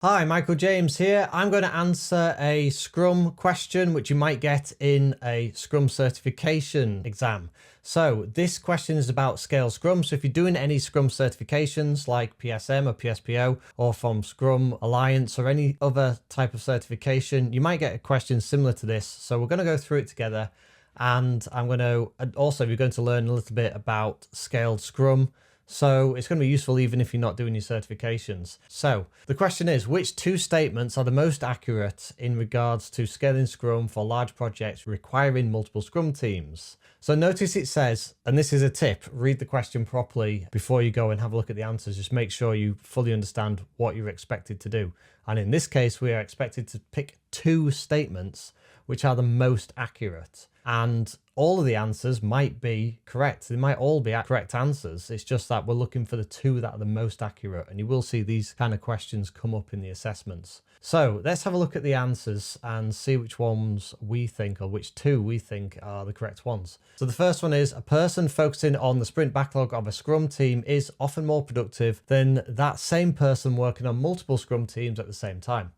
Hi, Michael James here. I'm going to answer a Scrum question which you might get in a Scrum certification exam. So this question is about Scale Scrum. So if you're doing any Scrum certifications like PSM or PSPO or from Scrum Alliance or any other type of certification, you might get a question similar to this. So we're going to go through it together. And we're going to learn a little bit about Scaled Scrum. So it's going to be useful even if you're not doing your certifications. So the question is, which two statements are the most accurate in regards to scaling Scrum for large projects requiring multiple Scrum teams? So notice it says, and this is a tip, read the question properly before you go and have a look at the answers. Just make sure you fully understand what you're expected to do. And in this case, we are expected to pick two statements which are the most accurate. And all of the answers might be correct. They might all be correct answers. It's just that we're looking for the two that are the most accurate. And you will see these kind of questions come up in the assessments. So let's have a look at the answers and see which ones we think, or which two we think are the correct ones. So the first one is, a person focusing on the sprint backlog of a Scrum team is often more productive than that same person working on multiple Scrum teams at the same time.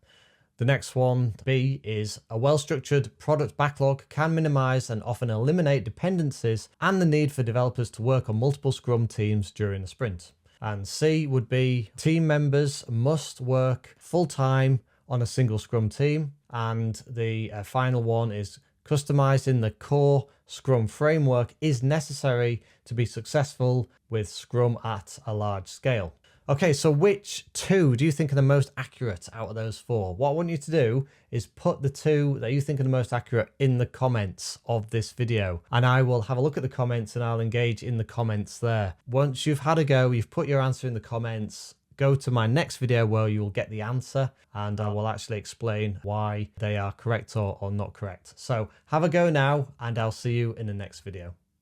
The next one, B, is a well-structured product backlog can minimize and often eliminate dependencies and the need for developers to work on multiple Scrum teams during a sprint. And C would be, team members must work full-time on a single Scrum team. And the final one is, customizing the core Scrum framework is necessary to be successful with Scrum at a large scale. Okay, so which two do you think are the most accurate out of those four? What I want you to do is put the two that you think are the most accurate in the comments of this video. And I will have a look at the comments and I'll engage in the comments there. Once you've had a go, you've put your answer in the comments, go to my next video where you will get the answer and I will actually explain why they are correct or not correct. So have a go now and I'll see you in the next video.